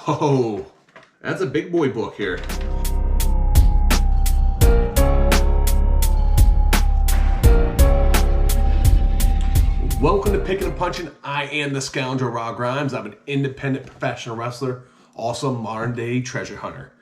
Oh, that's a big boy book here. Welcome to Picking and Punching. I am the Scoundrel Rob Grimes. I'm an independent professional wrestler, also modern day treasure hunter.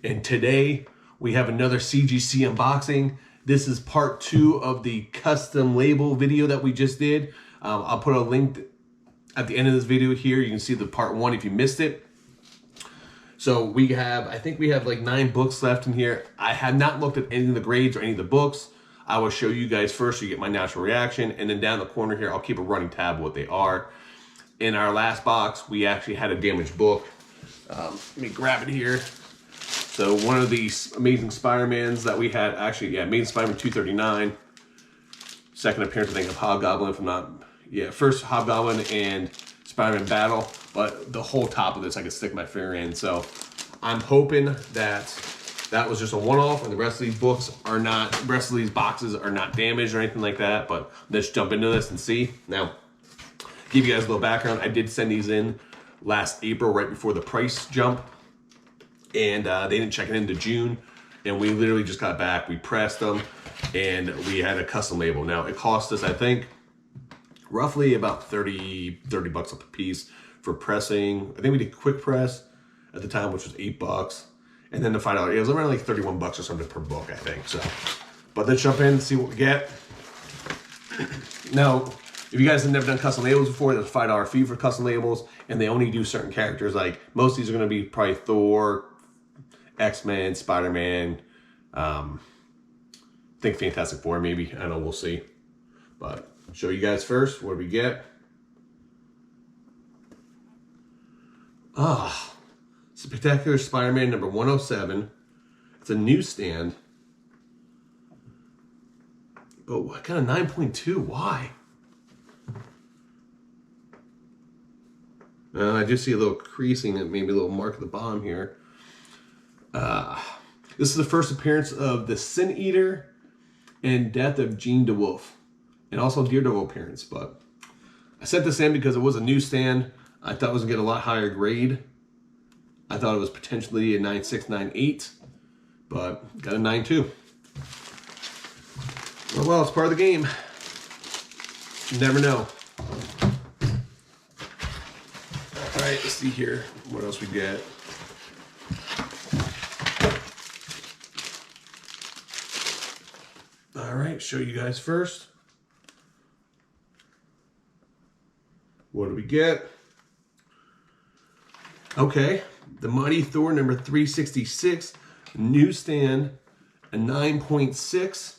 And today we have another CGC unboxing. This is part 2 of the custom label video that we just did. I'll put a link at the end of this video here. You can see the part 1 if you missed it. So we have, I think we have like 9 books left in here. I have not looked at any of the grades or any of the books. I will show you guys first so you get my natural reaction. And then down the corner here, I'll keep a running tab of what they are. In our last box, we actually had a damaged book. Let me grab it here. So one of these Amazing Spider-Mans that we had, actually, yeah, Amazing Spider-Man 239. Second appearance, I think, of Hobgoblin, if I'm not, yeah, first Hobgoblin and Spider-Man battle. But the whole top of this, I could stick my finger in. So I'm hoping that that was just a one-off, and the rest of these books are not, the rest of these boxes are not damaged or anything like that, but let's jump into this and see. Now, give you guys a little background. I did send these in last April, right before the price jump, and they didn't check it into June, and we literally just got back. We pressed them, and we had a custom label. Now, it cost us, I think, roughly about 30 bucks a piece for pressing. I think we did quick press at the time, which was $8. And then the $5, it was around like 31 bucks or something per book, I think. So, but let's jump in and see what we get. Now, if you guys have never done custom labels before, there's a $5 fee for custom labels, and they only do certain characters. Like most of these are going to be probably Thor, X-Men, Spider-Man. I think Fantastic Four, maybe. I don't know. We'll see. But I'll show you guys first what we get. Spectacular Spider-Man number 107. It's a newsstand. But what kind of 9.2? Why? I just see a little creasing and maybe a little mark at the bottom here. This is the first appearance of the Sin Eater and death of Jean DeWolf. And also Daredevil appearance. But I sent this in because it was a newsstand. I thought it was going to get a lot higher grade. I thought it was potentially a 9.6, 9.8, but got a 9.2. Oh, well, it's part of the game. You never know. All right, let's see here what else we get. All right, show you guys first. What do we get? Okay. The Mighty Thor number 366, newsstand, a 9.6.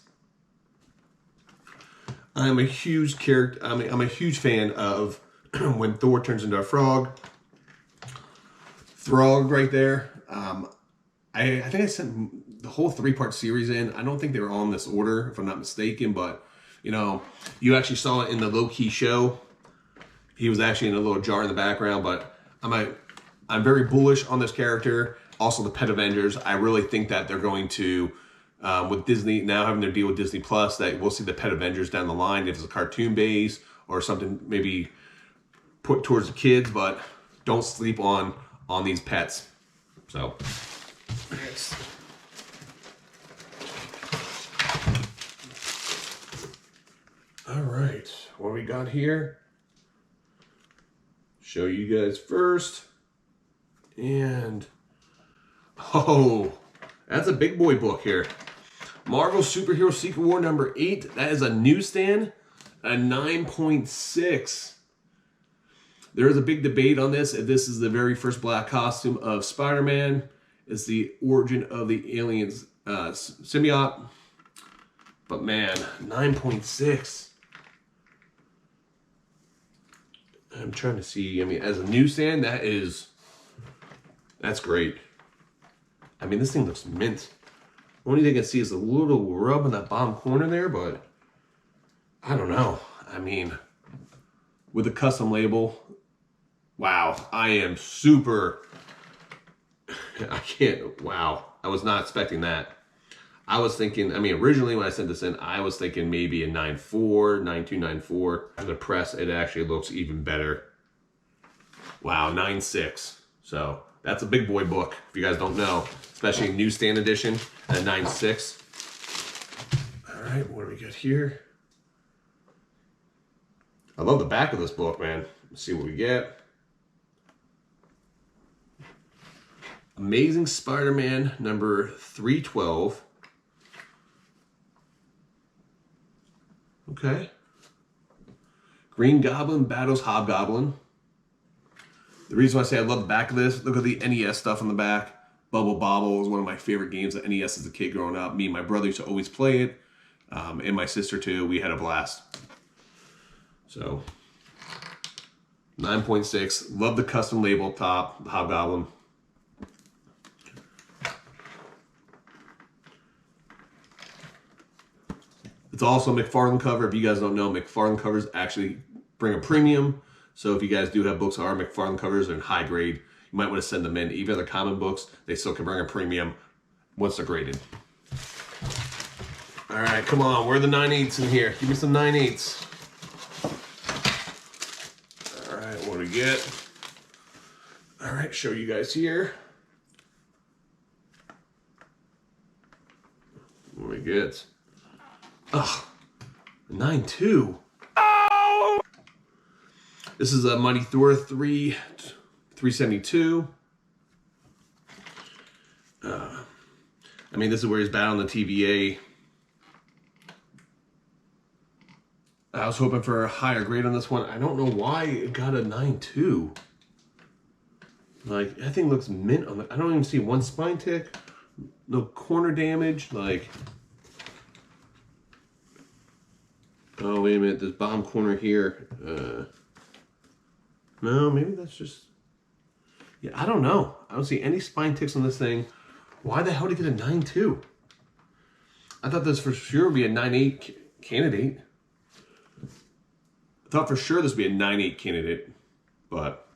I'm a huge character. I'm a huge fan of when Thor turns into a frog. Throg right there. I think I sent the whole 3-part series in. I don't think they were all in this order, if I'm not mistaken. But you know, you actually saw it in the low-key show. He was actually in a little jar in the background, but I'm very bullish on this character. Also, the Pet Avengers. I really think that they're going to, with Disney now having their deal with Disney Plus, that we'll see the Pet Avengers down the line. If it's a cartoon base or something, maybe put towards the kids. But don't sleep on these pets. So, yes. All right, what we got here? Show you guys first. And, oh, that's a big boy book here. Marvel Superhero Secret War number 8. That is a newsstand, a 9.6. There is a big debate on this. If this is the very first black costume of Spider-Man. It's the origin of the aliens symbiote. But man, 9.6. I'm trying to see. I mean, as a newsstand, that's great. I mean, this thing looks mint. Only thing I can see is a little rub in that bottom corner there, but I don't know. I mean, with a custom label, wow, I am super, wow. I was not expecting that. I was thinking, I mean, originally when I sent this in, I was thinking maybe a 9.4, 9.2, 9.4. For the press, it actually looks even better. Wow, 9.6. So that's a big boy book, if you guys don't know, especially newsstand edition at 9.6. All right, what do we got here? I love the back of this book, man. Let's see what we get. Amazing Spider-Man number 312. Okay. Green Goblin battles Hobgoblin. The reason why I say I love the back of this, look at the NES stuff on the back. Bubble Bobble was one of my favorite games at NES as a kid growing up. Me and my brother used to always play it. And my sister too. We had a blast. So, 9.6. Love the custom label up top, the Hobgoblin. It's also a McFarlane cover. If you guys don't know, McFarlane covers actually bring a premium. So if you guys do have books that are McFarlane covers and high grade, you might want to send them in. Even the common books, they still can bring a premium once they're graded. All right, come on. Where are the 9/8s in here? Give me some 9/8s. All right, what do we get? All right, show you guys here. What do we get? Ugh, 9.2. Oh! This is a Mighty Thor 372. I mean, this is where he's battling the TVA. I was hoping for a higher grade on this one. I don't know why it got a 9.2. Like, that thing looks mint on the... I don't even see one spine tick. No corner damage. Like... Oh, wait a minute. This bottom corner here. No, maybe that's just... Yeah, I don't know. I don't see any spine ticks on this thing. Why the hell did it get a 9.2? I thought this for sure would be a 9.8 candidate. I thought for sure this would be a 9.8 candidate. But,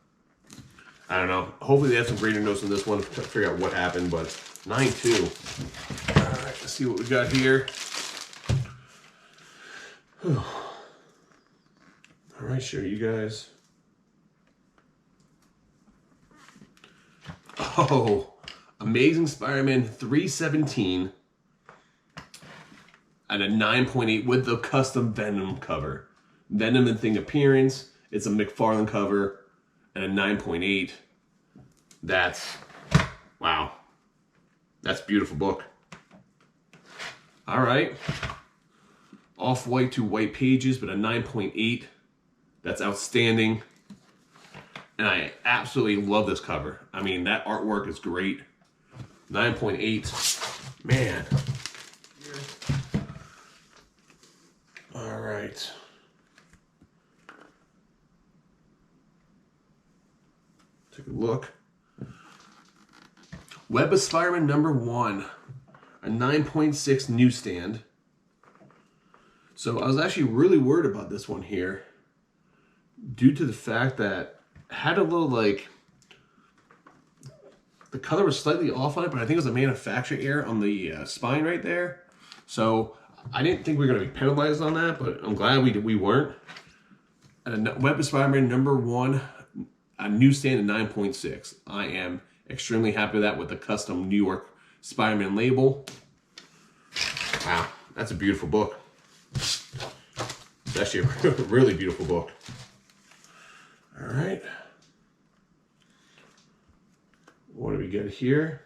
I don't know. Hopefully they have some greater notes on this one to figure out what happened. But, 9.2. Alright, let's see what we got here. All right, show you guys. Oh, Amazing Spider-Man 317 at a 9.8 with the custom Venom cover. Venom and Thing appearance. It's a McFarlane cover and a 9.8. That's, wow. That's a beautiful book. All right. Off-white to white pages, but a 9.8. That's outstanding. And I absolutely love this cover. I mean, that artwork is great. 9.8. Man. All right. Take a look. Web of Spider-Man number 1. A 9.6 newsstand. So I was actually really worried about this one here due to the fact that it had a little, like, the color was slightly off on it, but I think it was a manufacturing error on the spine right there. So I didn't think we were going to be penalized on that, but I'm glad we weren't. And a Web of Spider-Man number 1, a newsstand at 9.6. I am extremely happy with that with the custom New York Spider-Man label. Wow, that's a beautiful book. It's actually a really beautiful book. All right. What do we get here?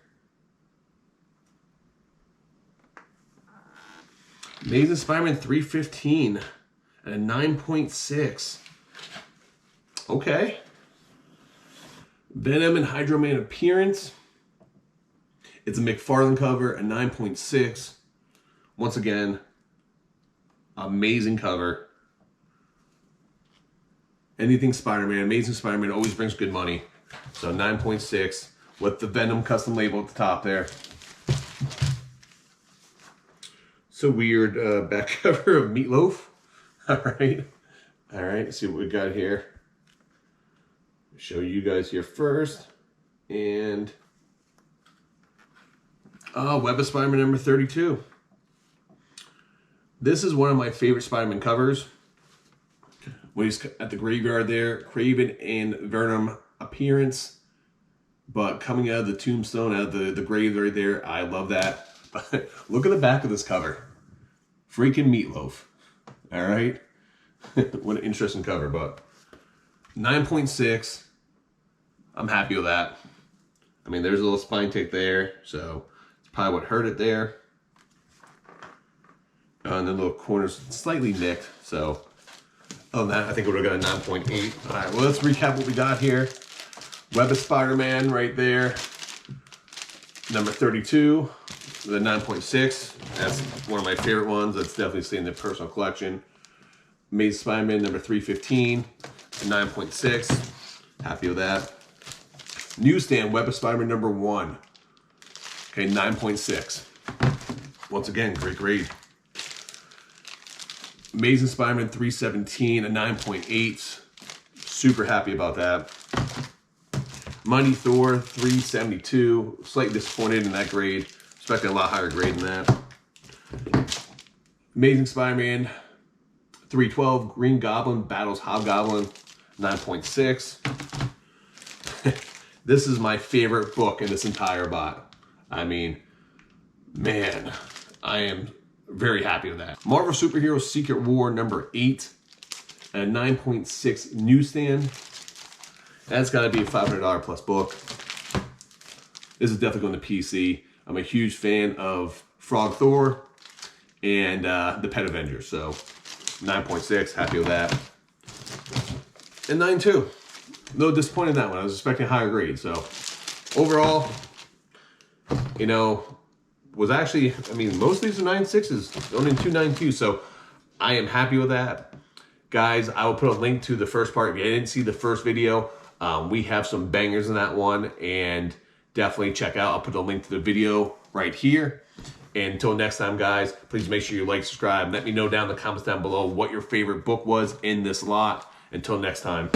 Amazing Spider-Man 315 at a 9.6. Okay. Venom and Hydro Man appearance. It's a McFarlane cover, a 9.6. Once again, amazing cover. Anything Spider-Man, Amazing Spider-Man always brings good money. So 9.6 with the Venom custom label at the top there. It's a weird back cover of Meatloaf. All right. All right, let's see what we got here. Show you guys here first. And Web of Spider-Man number 32. This is one of my favorite Spider-Man covers. When he's at the graveyard there, Kraven and Venom appearance. but coming out of the tombstone, out of the grave right there, I love that. But look at the back of this cover. Freaking Meatloaf. All right. What an interesting cover, but 9.6. I'm happy with that. I mean, there's a little spine tick there, so it's probably what hurt it there. And the little corner's slightly nicked, so other than that, I think we would have got a 9.8. All right, well, let's recap what we got here. Web of Spider-Man right there. Number 32, the 9.6. That's one of my favorite ones. That's definitely staying in the personal collection. Amazing Spider-Man number 315, 9.6. Happy with that. Newsstand Web of Spider-Man number 1. Okay, 9.6. Once again, great grade. Amazing Spider-Man 317, a 9.8. Super happy about that. Mighty Thor 372. Slightly disappointed in that grade. Expecting a lot higher grade than that. Amazing Spider-Man 312. Green Goblin battles Hobgoblin, 9.6. This is my favorite book in this entire bot. I mean, man, I am very happy with that. Marvel Superheroes Secret War number 8, and a 9.6 newsstand. That's got to be a $500 plus book. This is definitely going to PC. I'm a huge fan of Frog Thor and the Pet Avengers, so 9.6, happy with that. And 9.2. No disappointed in that one. I was expecting a higher grade. So overall, you know, was actually, I mean, most of these are 9.6s, only 2 9.2s. So I am happy with that. Guys, I will put a link to the first part. If you didn't see the first video, we have some bangers in that one, and definitely check out. I'll put a link to the video right here. And until next time, guys, please make sure you like, subscribe, and let me know down in the comments down below what your favorite book was in this lot. Until next time.